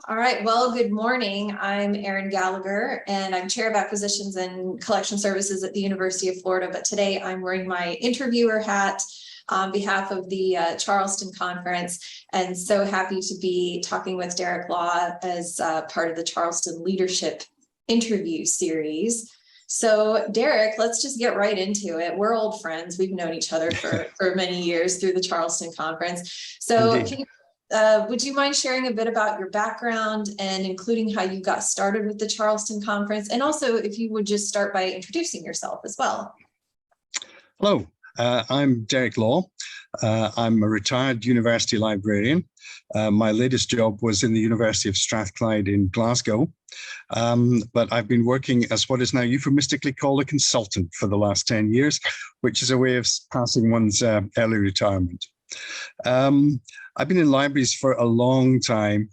All right, well, good morning. I'm Erin Gallagher, and I'm Chair of Acquisitions and Collection Services at the University of Florida. But today I'm wearing my interviewer hat on behalf of the Charleston Conference, and so happy to be talking with Derek Law as part of the Charleston Leadership Interview Series. So Derek, let's just get right into it. We're old friends. We've known each other for many years through the Charleston Conference. So Indeed. can you would you mind sharing a bit about your background and including how you got started with the Charleston Conference? And also if you would just start by introducing yourself as well. Hello, I'm Derek Law. I'm a retired university librarian. My latest job was in the University of Strathclyde in Glasgow. But I've been working as what is now euphemistically called a consultant for the last 10 years, which is a way of passing one's early retirement. I've been in libraries for a long time.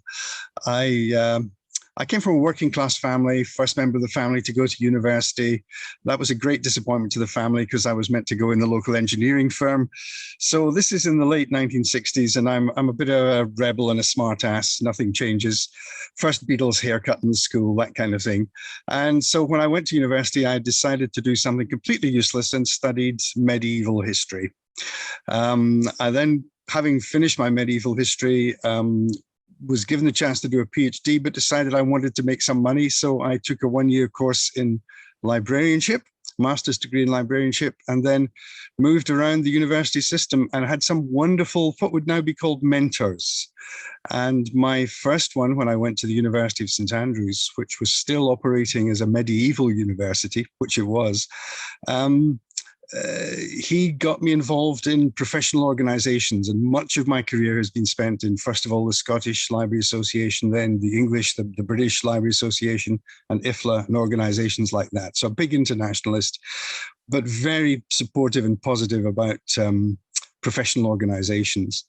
I came from a working class family, first member of the family to go to university. That was a great disappointment to the family because I was meant to go in the local engineering firm. So this is in the late 1960s, and I'm a bit of a rebel and a smart ass. Nothing changes. First Beatles haircut in the school, that kind of thing. And so when I went to university, I decided to do something completely useless and studied medieval history. I then, having finished my medieval history, was given the chance to do a PhD, but decided I wanted to make some money. So I took a one-year course in librarianship, master's degree in librarianship, and then moved around the university system and had some wonderful, what would now be called mentors. And my first one, when I went to the University of St. Andrews, which was still operating as a medieval university, which it was, he got me involved in professional organizations, and much of my career has been spent in, first of all, the Scottish Library Association, then the English, the British Library Association, and IFLA, and organizations like that. So a big internationalist, but very supportive and positive about professional organizations.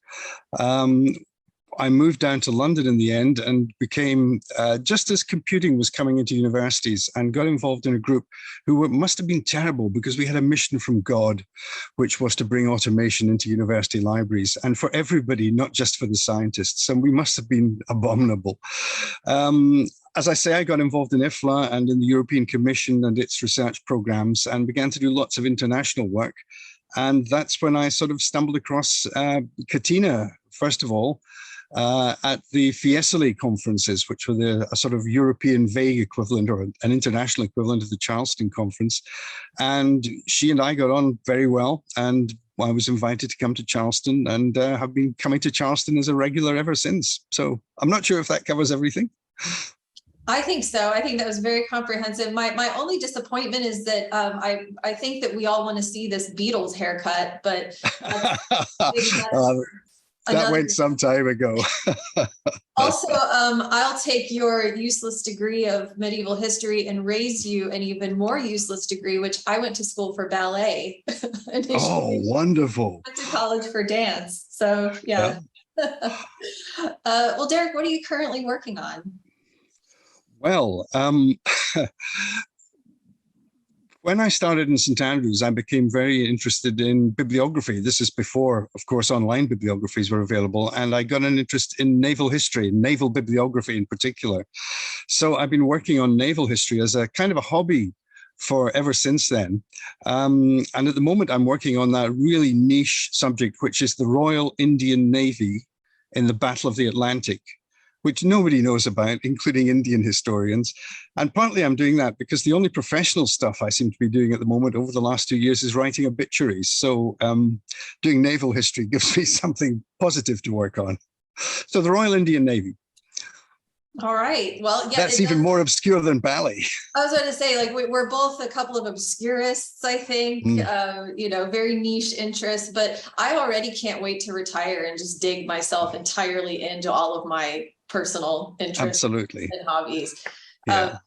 I moved down to London in the end and became, just as computing was coming into universities, and got involved in a group who must have been terrible because we had a mission from God, which was to bring automation into university libraries, and for everybody, not just for the scientists. And we must have been abominable. As I say, I got involved in IFLA and in the European Commission and its research programs, and began to do lots of international work. And that's when I sort of stumbled across Katina, first of all, at the Fiesole conferences, which were a sort of European vague equivalent or an international equivalent of the Charleston Conference. And she and I got on very well, and I was invited to come to Charleston, and have been coming to Charleston as a regular ever since. So I'm not sure if that covers everything. I think so. I think that was very comprehensive. My only disappointment is that I think that we all want to see this Beatles haircut, but that went some time ago. Also, I'll take your useless degree of medieval history and raise you an even more useless degree, which I went to school for ballet. Oh, wonderful. Went to college for dance. So, yeah. Well, Derek, what are you currently working on? Well, when I started in St. Andrews, I became very interested in bibliography. This is before, of course, online bibliographies were available. And I got an interest in naval history, naval bibliography in particular. So I've been working on naval history as a kind of a hobby for ever since then. And at the moment, I'm working on that really niche subject, which is the Royal Indian Navy in the Battle of the Atlantic, which nobody knows about, including Indian historians. And partly I'm doing that because the only professional stuff I seem to be doing at the moment over the last 2 years is writing obituaries. So doing naval history gives me something positive to work on. So the Royal Indian Navy. All right. Well, yeah, that's even more obscure than ballet. I was going to say, like, we're both a couple of obscurists, I think, very niche interests, but I already can't wait to retire and just dig myself entirely into all of my personal interests. Absolutely. And hobbies. Yeah.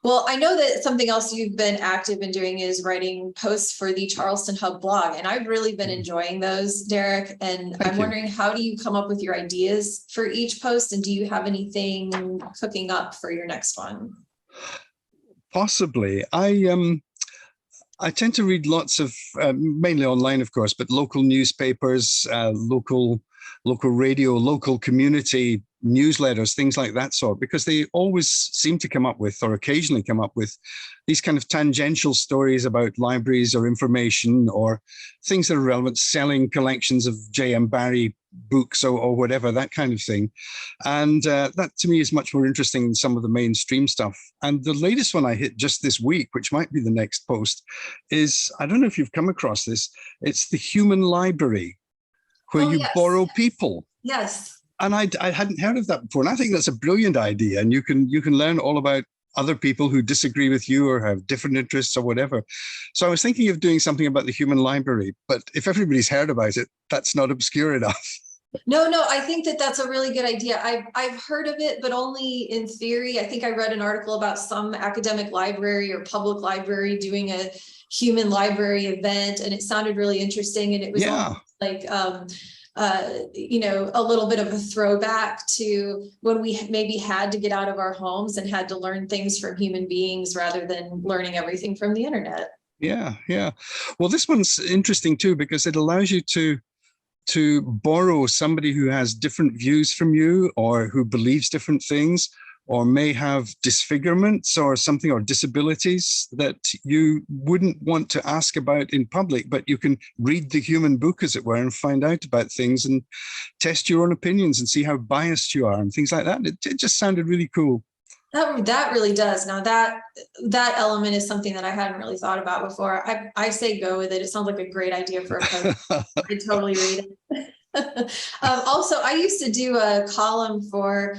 Well, I know that something else you've been active in doing is writing posts for the Charleston Hub blog, and I've really been enjoying those, Derek. And I'm wondering, how do you come up with your ideas for each post, and do you have anything cooking up for your next one? Possibly. I tend to read lots of, mainly online, of course, but local newspapers, local radio, local community newsletters, things like that sort, because they always seem to come up with, or occasionally come up with, these kind of tangential stories about libraries or information or things that are relevant, selling collections of J.M. Barrie books or whatever, that kind of thing. And that to me is much more interesting than some of the mainstream stuff. And the latest one I hit just this week, which might be the next post, is, I don't know if you've come across this, it's the Human Library, where Oh, you yes. borrow people. Yes. And I hadn't heard of that before. And I think that's a brilliant idea. And you can learn all about other people who disagree with you or have different interests or whatever. So I was thinking of doing something about the Human Library, but if everybody's heard about it, that's not obscure enough. No, I think that that's a really good idea. I've heard of it, but only in theory. I think I read an article about some academic library or public library doing a human library event, and it sounded really interesting. And it was like, a little bit of a throwback to when we maybe had to get out of our homes and had to learn things from human beings rather than learning everything from the internet. Yeah. Well, this one's interesting too, because it allows you to borrow somebody who has different views from you or who believes different things or may have disfigurements or something or disabilities that you wouldn't want to ask about in public, but you can read the human book, as it were, and find out about things and test your own opinions and see how biased you are and things like that. It just sounded really cool. That really does. Now that element is something that I hadn't really thought about before. I say go with it. It sounds like a great idea for a post. I totally read it. Also, I used to do a column for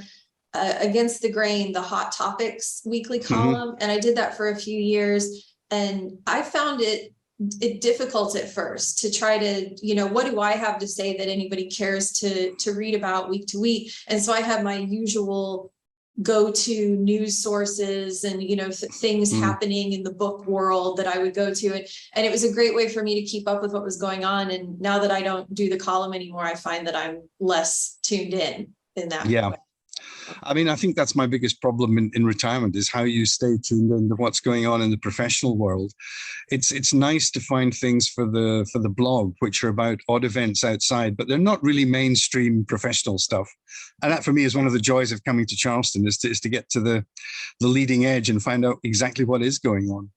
Against the Grain, the Hot Topics weekly column, and I did that for a few years. And I found it difficult at first to try to, what do I have to say that anybody cares to read about week to week? And so I have my usual go-to news sources and things happening in the book world that I would go to, and it was a great way for me to keep up with what was going on. And now that I don't do the column anymore, I find that I'm less tuned in that way. I mean, I think that's my biggest problem in retirement, is how you stay tuned into what's going on in the professional world. It's nice to find things for the blog, which are about odd events outside, but they're not really mainstream professional stuff. And that for me is one of the joys of coming to Charleston, is to get to the leading edge and find out exactly what is going on.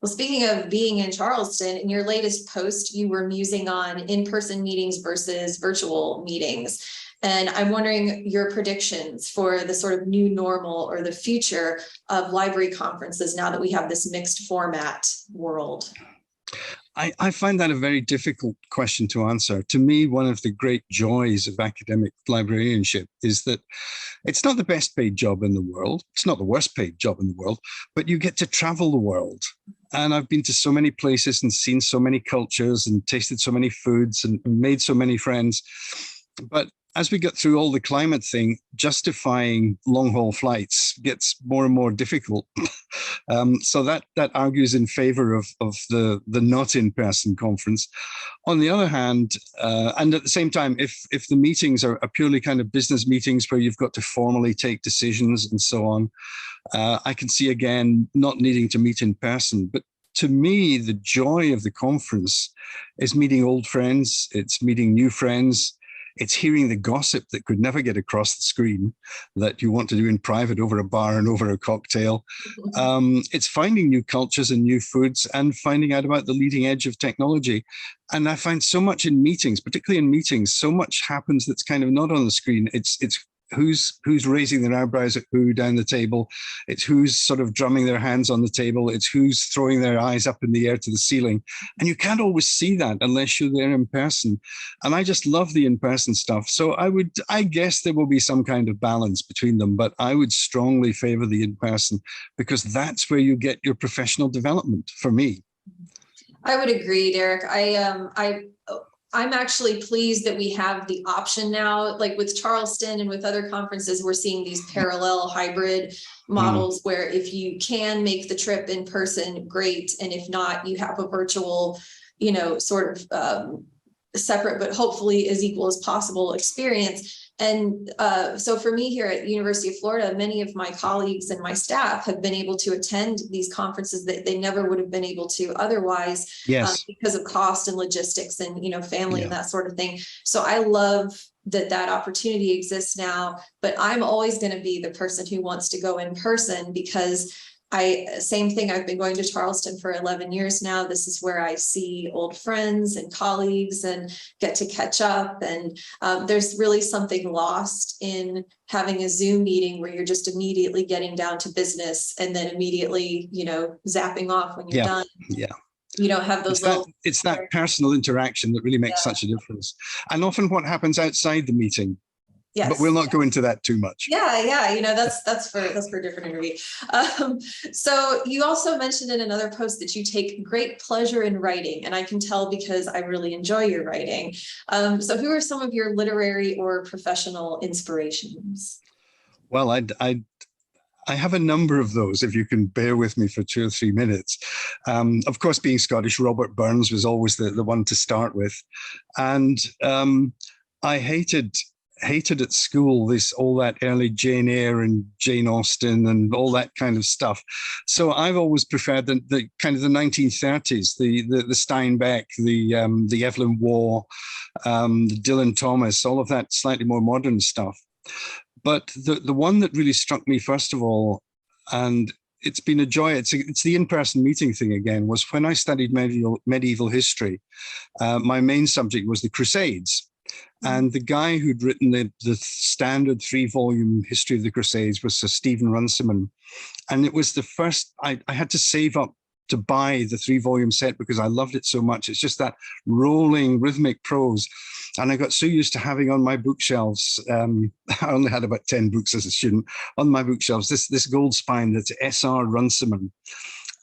Well, speaking of being in Charleston, in your latest post, you were musing on in-person meetings versus virtual meetings. And I'm wondering your predictions for the sort of new normal or the future of library conferences now that we have this mixed format world. I find that a very difficult question to answer. To me, one of the great joys of academic librarianship is that it's not the best paid job in the world. It's not the worst paid job in the world, but you get to travel the world. And I've been to so many places and seen so many cultures and tasted so many foods and made so many friends. But as we get through all the climate thing, justifying long-haul flights gets more and more difficult. So that argues in favor of the not in-person conference. On the other hand, and at the same time, if the meetings are purely kind of business meetings where you've got to formally take decisions and so on, I can see again not needing to meet in person. But to me, the joy of the conference is meeting old friends. It's meeting new friends. It's hearing the gossip that could never get across the screen that you want to do in private over a bar and over a cocktail. It's finding new cultures and new foods and finding out about the leading edge of technology. And I find so much in meetings, particularly in meetings, so much happens that's kind of not on the screen. It's who's raising their eyebrows at who down the table. It's who's sort of drumming their hands on the table. It's who's throwing their eyes up in the air to the ceiling. And you can't always see that unless you're there in person. And I just love the in-person stuff. So I guess there will be some kind of balance between them, but I would strongly favor the in-person because that's where you get your professional development for me. I would agree, Derek. I'm actually pleased that we have the option now, like with Charleston and with other conferences, we're seeing these parallel hybrid models where if you can make the trip in person, great. And if not, you have a virtual, sort of separate, but hopefully as equal as possible experience. And so for me here at the University of Florida, many of my colleagues and my staff have been able to attend these conferences that they never would have been able to otherwise, Yes. because of cost and logistics and, family and Yeah. that sort of thing. So I love that opportunity exists now, but I'm always going to be the person who wants to go in person, because same thing. I've been going to Charleston for 11 years now. This is where I see old friends and colleagues and get to catch up. And there's really something lost in having a Zoom meeting where you're just immediately getting down to business and then immediately, zapping off when you're done. Yeah. You don't have those it's that personal interaction that really makes such a difference. And often what happens outside the meeting. Yes. But we'll not go into that too much. Yeah. That's for a different interview. So you also mentioned in another post that you take great pleasure in writing, and I can tell because I really enjoy your writing. So who are some of your literary or professional inspirations? Well, I have a number of those, if you can bear with me for 2 or 3 minutes. Of course, being Scottish, Robert Burns was always the one to start with. And I hated at school all that early Jane Eyre and Jane Austen and all that kind of stuff. So I've always preferred the kind of the 1930s, the Steinbeck, the Evelyn Waugh, the Dylan Thomas, all of that slightly more modern stuff. But the one that really struck me first of all, and it's been a joy, it's the in-person meeting thing again, was when I studied medieval history. My main subject was the Crusades. And the guy who'd written the standard 3-volume history of the Crusades was Sir Stephen Runciman. And it was the first, I had to save up to buy the 3-volume set because I loved it so much. It's just that rolling rhythmic prose. And I got so used to having on my bookshelves, I only had about 10 books as a student, on my bookshelves, this gold spine that's S.R. Runciman.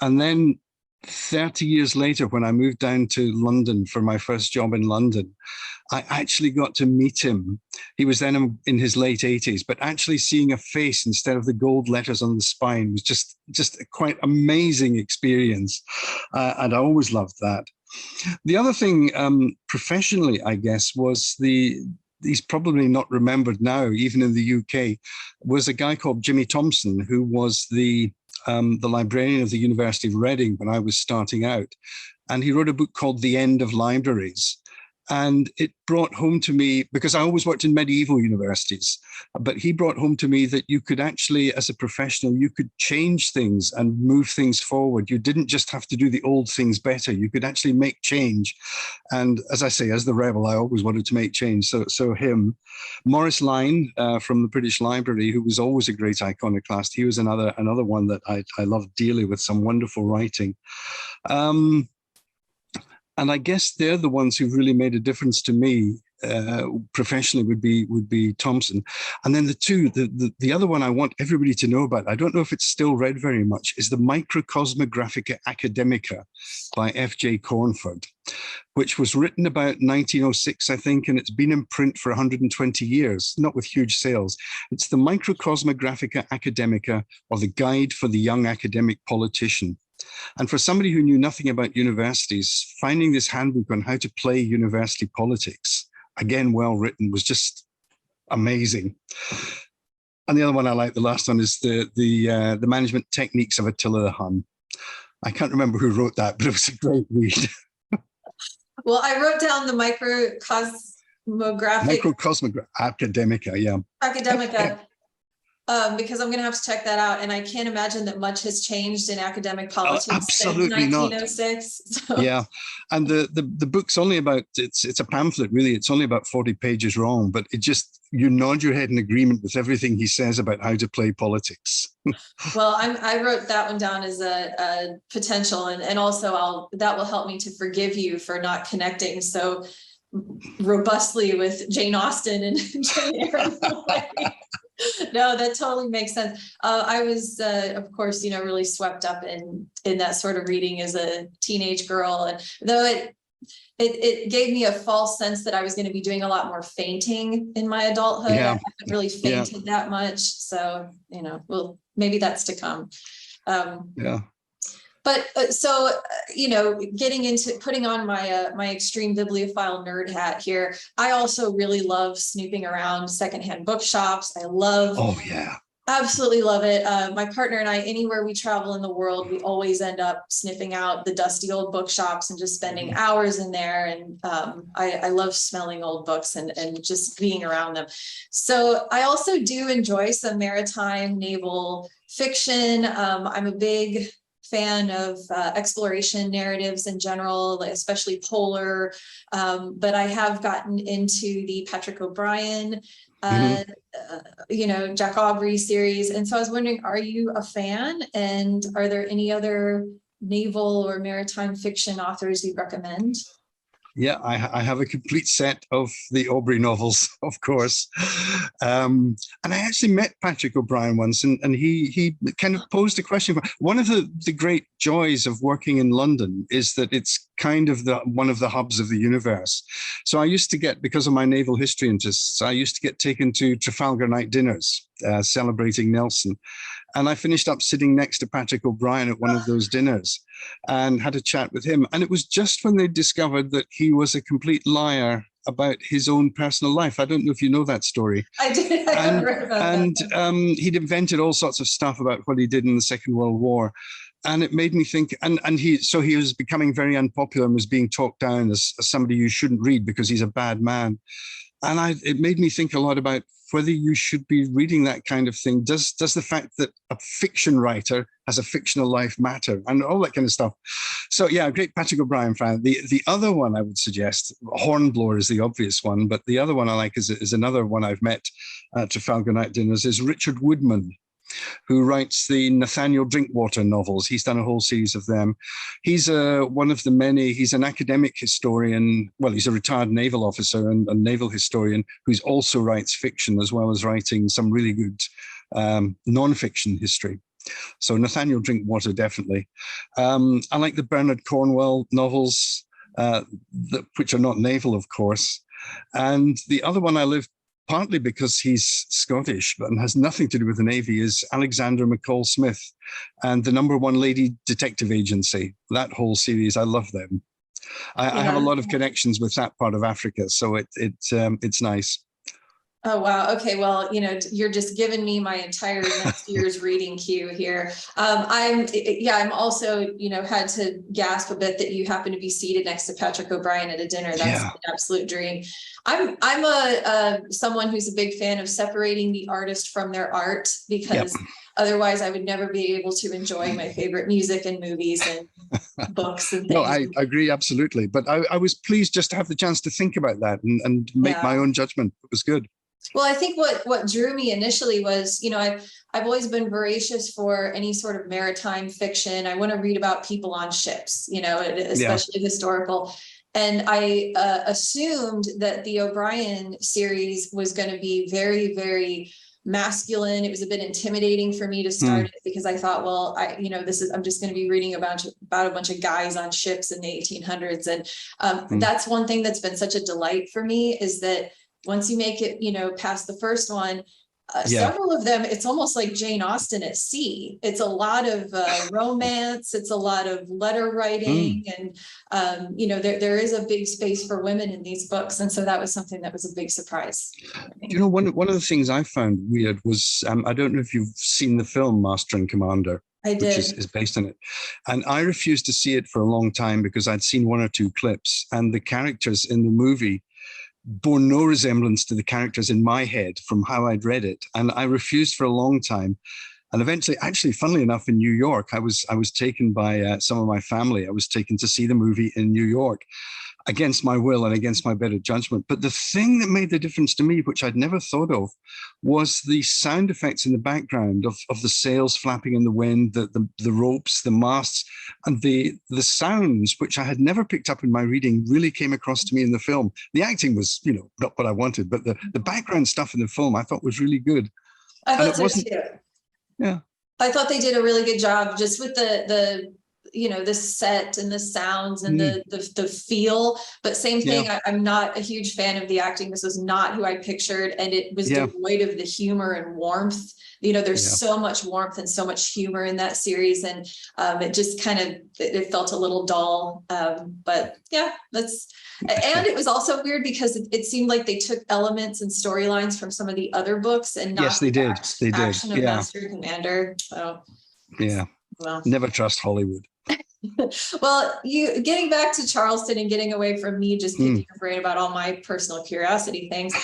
And then 30 years later, when I moved down to London for my first job in London, I actually got to meet him. He was then in his late 80s, but actually seeing a face instead of the gold letters on the spine was just a quite amazing experience. And I always loved that. The other thing professionally, I guess, was he's probably not remembered now, even in the UK, was a guy called Jimmy Thompson, who was the librarian of the University of Reading when I was starting out. And he wrote a book called The End of Libraries. And it brought home to me, because I always worked in medieval universities, but he brought home to me that you could actually, as a professional, you could change things and move things forward. You didn't just have to do the old things better. You could actually make change. And as I say, as the rebel, I always wanted to make change. So him, Maurice Lyne from the British Library, who was always a great iconoclast. He was another one that I loved dearly, with some wonderful writing. And I guess they're the ones who really made a difference to me professionally would be Thompson. And then the other one I want everybody to know about, I don't know if it's still read very much, is the Microcosmographica Academica by F.J. Cornford, which was written about 1906, I think, and it's been in print for 120 years, not with huge sales. It's the Microcosmographica Academica, or the Guide for the Young Academic Politician. And for somebody who knew nothing about universities, finding this handbook on how to play university politics, again, well written, was just amazing. And the other one I like, the last one, is the management techniques of Attila the Hun. I can't remember who wrote that, but it was a great read. Well, I wrote down the Microcosmographic Academica, yeah. Academica. Because I'm going to have to check that out, and I can't imagine that much has changed in academic politics absolutely since 1906. So. Yeah, and the book's only about, it's a pamphlet really. It's only about 40 pages long, but it just, you nod your head in agreement with everything he says about how to play politics. Well, I wrote that one down as a potential, and also that will help me to forgive you for not connecting so robustly with Jane Austen and Jane Eyre. No, that totally makes sense. I was, of course, really swept up in that sort of reading as a teenage girl, and though it gave me a false sense that I was going to be doing a lot more fainting in my adulthood. I haven't really fainted that much, so well, maybe that's to come. But getting into putting on my extreme bibliophile nerd hat here, I also really love snooping around secondhand bookshops. I love, Oh yeah. absolutely love it. My partner and I, anywhere we travel in the world, we always end up sniffing out the dusty old bookshops and just spending hours in there. And I love smelling old books and just being around them. So I also do enjoy some maritime naval fiction. I'm a big fan of exploration narratives in general, especially polar. But I have gotten into the Patrick O'Brien Jack Aubrey series. And so I was wondering, are you a fan? And are there any other naval or maritime fiction authors you'd recommend? Yeah, I have a complete set of the Aubrey novels, of course. And I actually met Patrick O'Brien once, and he kind of posed a question. One of the great joys of working in London is that it's kind of one of the hubs of the universe. So I used to get, because of my naval history interests, I used to get taken to Trafalgar night dinners, celebrating Nelson. And I finished up sitting next to Patrick O'Brien at one of those dinners and had a chat with him. And it was just when they discovered that he was a complete liar about his own personal life. I don't know if you know that story. I did. And he'd invented all sorts of stuff about what he did in the Second World War. And it made me think, and he was becoming very unpopular and was being talked down as somebody you shouldn't read because he's a bad man. And it made me think a lot about whether you should be reading that kind of thing. Does the fact that a fiction writer has a fictional life matter, and all that kind of stuff? So yeah, a great Patrick O'Brien fan. The other one I would suggest, Hornblower is the obvious one, but the other one I like is another one I've met at Trafalgar night dinners, is Richard Woodman, who writes the Nathaniel Drinkwater novels. He's done a whole series of them. He's one of the many, he's an academic historian. Well, he's a retired naval officer and a naval historian who's also writes fiction as well as writing some really good non-fiction history. So Nathaniel Drinkwater, definitely. I like the Bernard Cornwell novels, which are not naval, of course. And the other one I live partly because he's Scottish, but has nothing to do with the Navy, is Alexander McCall Smith and the #1 Lady Detective Agency. That whole series, I love them. I have a lot of connections with that part of Africa, so it's nice. Oh, wow. Okay. Well, you're just giving me my entire next year's reading queue here. I'm also, had to gasp a bit that you happen to be seated next to Patrick O'Brien at a dinner. That's an absolute dream. I'm someone who's a big fan of separating the artist from their art, because otherwise I would never be able to enjoy my favorite music and movies and books and things. No, I agree, absolutely. But I was pleased just to have the chance to think about that and make my own judgment. It was good. Well, I think what drew me initially was, I've always been voracious for any sort of maritime fiction. I want to read about people on ships, especially historical. And I assumed that the O'Brien series was going to be very, very masculine. It was a bit intimidating for me to start it, because I thought, well, I'm just going to be reading about a bunch of guys on ships in the 1800s. And that's one thing that's been such a delight for me, is that once you make it, past the first one, several of them, it's almost like Jane Austen at sea. It's a lot of romance. It's a lot of letter writing. And, there is a big space for women in these books. And so that was something that was a big surprise. One of the things I found weird was, I don't know if you've seen the film Master and Commander. I did. Which is based on it. And I refused to see it for a long time because I'd seen 1 or 2 clips, and the characters in the movie bore no resemblance to the characters in my head from how I'd read it. And I refused for a long time. And eventually, actually, funnily enough, in New York, I was taken by some of my family. I was taken to see the movie in New York, against my will and against my better judgment. But the thing that made the difference to me, which I'd never thought of, was the sound effects in the background of the sails flapping in the wind, the ropes, the masts, and the sounds, which I had never picked up in my reading, really came across to me in the film. The acting was, not what I wanted, but the background stuff in the film I thought was really good. I thought so too. Yeah. I thought they did a really good job just with the the set and the sounds and the feel, but same thing. I'm not a huge fan of the acting. This was not who I pictured, and it was devoid of the humor and warmth. There's so much warmth and so much humor in that series, and it just it felt a little dull. But yeah, and it was also weird because it seemed like they took elements and storylines from some of the other books and not they did. Action of Master and Commander. So well, never trust Hollywood. Well, you getting back to Charleston and getting away from me just picking your brain about all my personal curiosity things.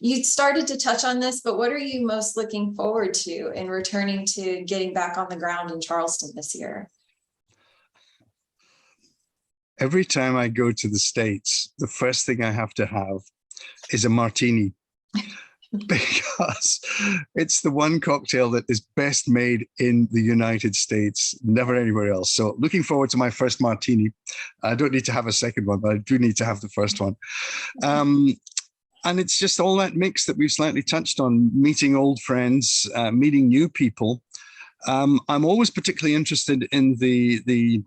You started to touch on this, but what are you most looking forward to in returning to getting back on the ground in Charleston this year? Every time I go to the States, the first thing I have to have is a martini. Because it's the one cocktail that is best made in the United States, never anywhere else. So looking forward to my first martini. I don't need to have a second one, but I do need to have the first one. And it's just all that mix that we've slightly touched on, meeting old friends, meeting new people. I'm always particularly interested in the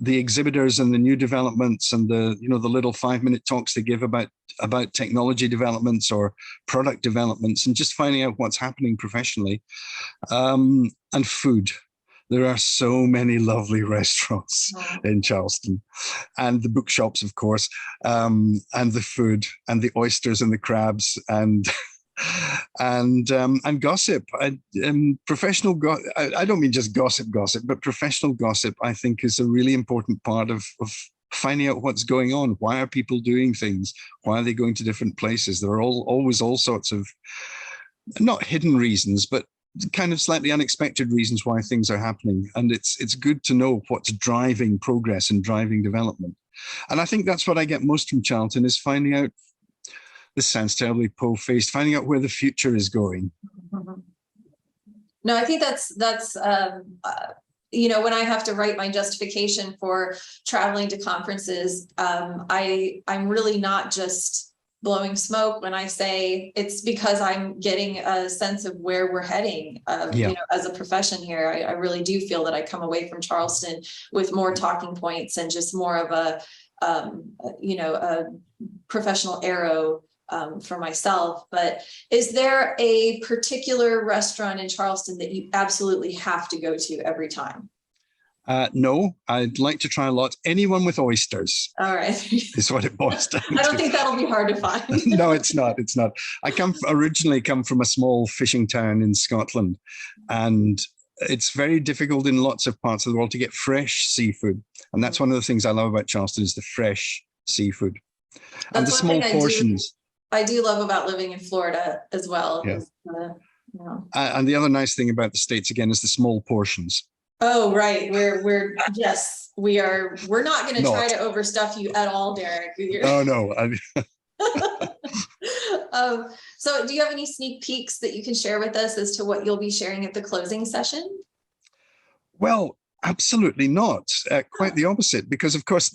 exhibitors and the new developments and the little 5-minute talks they give about technology developments or product developments, and just finding out what's happening professionally. And food. There are so many lovely restaurants in Charleston, and the bookshops, of course, and the food and the oysters and the crabs and gossip. Professional I don't mean just gossip, but professional gossip, I think, is a really important part of finding out what's going on. Why are people doing things? Why are they going to different places? There are always all sorts of, not hidden reasons, but kind of slightly unexpected reasons why things are happening. And it's good to know what's driving progress and driving development. And I think that's what I get most from Charlton, is finding out, this sounds terribly po-faced, finding out where the future is going. No, I think that's when I have to write my justification for traveling to conferences, I'm really not just blowing smoke when I say it's because I'm getting a sense of where we're heading, as a profession here. I really do feel that I come away from Charleston with more talking points and just more of a professional arrow for myself. But is there a particular restaurant in Charleston that you absolutely have to go to every time? No, I'd like to try a lot. Anyone with oysters. All right. Is what it boils down to. I don't think that'll be hard to find. No, it's not. It's not. I originally come from a small fishing town in Scotland, and it's very difficult in lots of parts of the world to get fresh seafood. And that's one of the things I love about Charleston, is the fresh seafood. And the small portions. I do love about living in Florida as well. Yeah. And the other nice thing about the States, again, is the small portions. Oh, right. We're not going to try to overstuff you at all, Derek. Oh, no. So do you have any sneak peeks that you can share with us as to what you'll be sharing at the closing session? Well, absolutely not. Quite the opposite, because of course,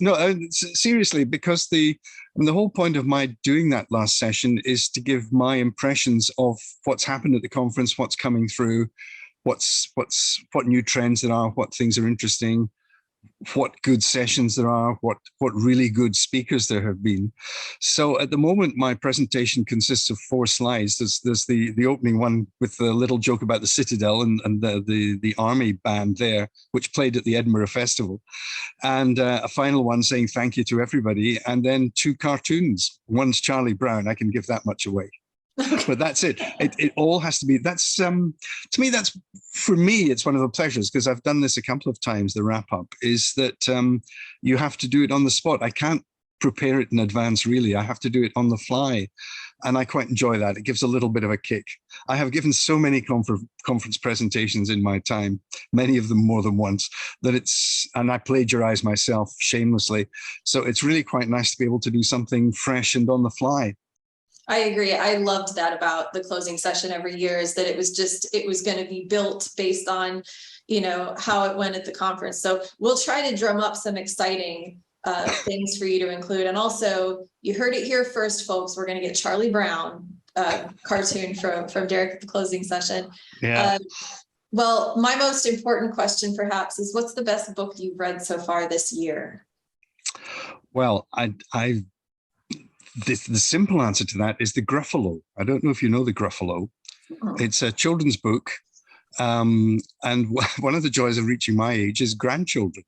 seriously, because the whole point of my doing that last session is to give my impressions of what's happened at the conference, what's coming through, what new trends there are, what things are interesting, what good sessions there are, what really good speakers there have been. So at the moment, my presentation consists of 4 slides. There's the opening one with the little joke about the Citadel and the army band there, which played at the Edinburgh Festival, and a final one saying thank you to everybody, and then 2 cartoons. One's Charlie Brown. I can give that much away. But that's it. It all has to be. That's to me. That's for me. It's one of the pleasures, because I've done this a couple of times. The wrap up is that you have to do it on the spot. I can't prepare it in advance. Really, I have to do it on the fly, and I quite enjoy that. It gives a little bit of a kick. I have given so many conference presentations in my time, many of them more than once, and I plagiarize myself shamelessly. So it's really quite nice to be able to do something fresh and on the fly. I agree. I loved that about the closing session every year, is that it was going to be built based on, how it went at the conference. So we'll try to drum up some exciting things for you to include. And also, you heard it here first, folks. We're going to get Charlie Brown cartoon from Derek at the closing session. Yeah. Well, my most important question perhaps is, what's the best book you've read so far this year? Well, the simple answer to that is The Gruffalo. I don't know if you know The Gruffalo. Oh. It's a children's book. And one of the joys of reaching my age is grandchildren.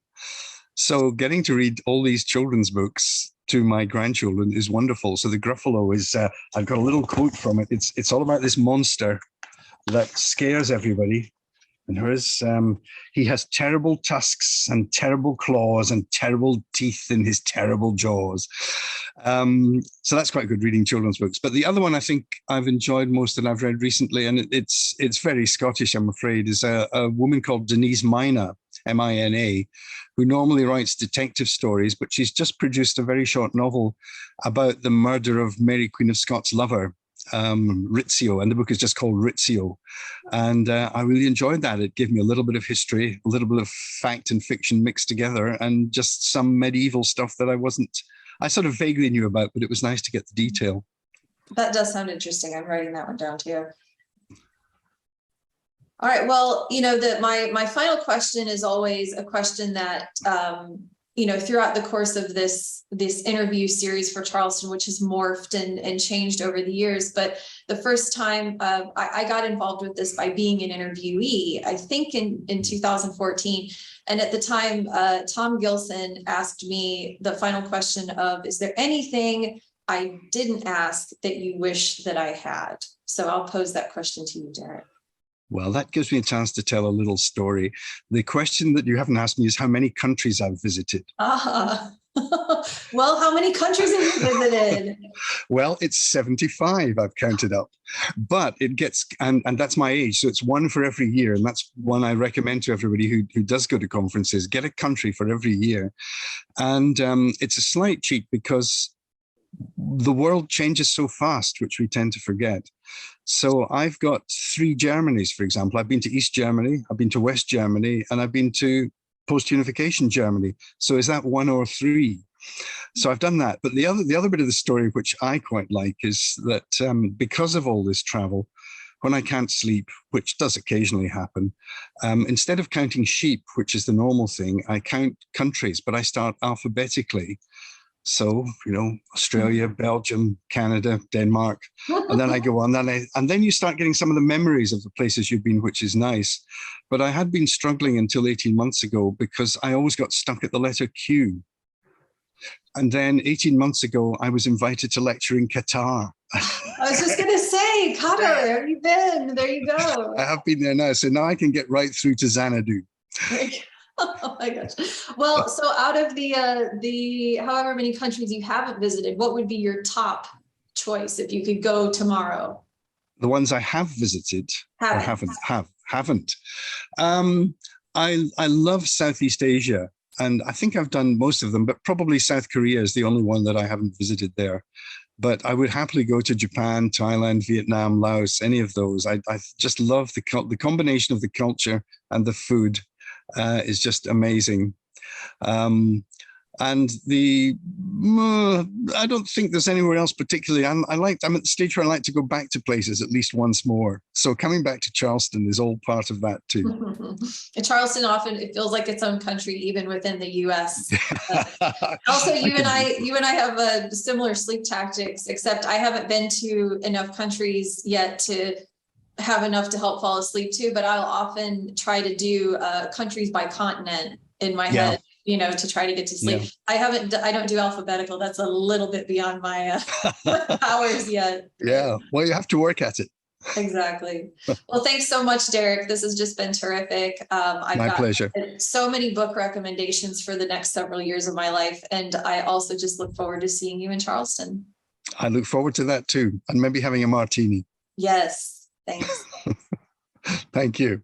So getting to read all these children's books to my grandchildren is wonderful. So The Gruffalo is, I've got a little quote from it. It's all about this monster that scares everybody. And he has terrible tusks and terrible claws and terrible teeth in his terrible jaws. So that's quite good, reading children's books. But the other one I think I've enjoyed most that I've read recently, and it's very Scottish, I'm afraid, is a woman called Denise Mina, Mina, who normally writes detective stories, but she's just produced a very short novel about the murder of Mary Queen of Scots' lover, Rizzio, and the book is just called Rizzio. And I really enjoyed that. It gave me a little bit of history, a little bit of fact and fiction mixed together, and just some medieval stuff that I sort of vaguely knew about, but it was nice to get the detail. That does sound interesting. I'm writing that one down too. All right. Well, my final question is always a question that throughout the course of this interview series for Charleston, which has morphed and changed over the years. But the first time I got involved with this by being an interviewee, I think in 2014. And at the time, Tom Gilson asked me the final question of, is there anything I didn't ask that you wish that I had? So I'll pose that question to you, Derek. Well, that gives me a chance to tell a little story. The question that you haven't asked me is how many countries I've visited. Well, how many countries have you visited? Well, it's 75, I've counted up. But it gets, and that's my age, so it's one for every year. And that's one I recommend to everybody who does go to conferences. Get a country for every year. And it's a slight cheat because the world changes so fast, which we tend to forget. So I've got 3 Germanys, for example. I've been to East Germany, I've been to West Germany, and I've been to post-unification Germany. So is that 1 or 3? So I've done that. But the other bit of the story, which I quite like, is that because of all this travel, when I can't sleep, which does occasionally happen, instead of counting sheep, which is the normal thing, I count countries, but I start alphabetically. So, Australia, Belgium, Canada, Denmark, and then I go on. And then you start getting some of the memories of the places you've been, which is nice. But I had been struggling until 18 months ago because I always got stuck at the letter Q. And then 18 months ago, I was invited to lecture in Qatar. I was just going to say, Qatar, where have you been? There you go. I have been there now. So now I can get right through to Xanadu. Oh my gosh. Well, so out of the however many countries you haven't visited, what would be your top choice if you could go tomorrow? The ones I have visited or haven't. I love Southeast Asia, and I think I've done most of them, but probably South Korea is the only one that I haven't visited there. But I would happily go to Japan, Thailand, Vietnam, Laos, any of those. I just love the combination of the culture and the food. Is just amazing. And I don't think there's anywhere else particularly. I'm at the stage where I like to go back to places at least once more. So coming back to Charleston is all part of that too. Charleston often, it feels like its own country, even within the US. Also, you and I have similar sleep tactics, except I haven't been to enough countries yet to have enough to help fall asleep to, but I'll often try to do countries by continent in my head, to try to get to sleep. Yeah. I don't do alphabetical. That's a little bit beyond my powers yet. Yeah. Well, you have to work at it. Exactly. Well, thanks so much, Derek. This has just been terrific. My pleasure. So many book recommendations for the next several years of my life. And I also just look forward to seeing you in Charleston. I look forward to that too. And maybe having a martini. Yes. Thanks. Thank you.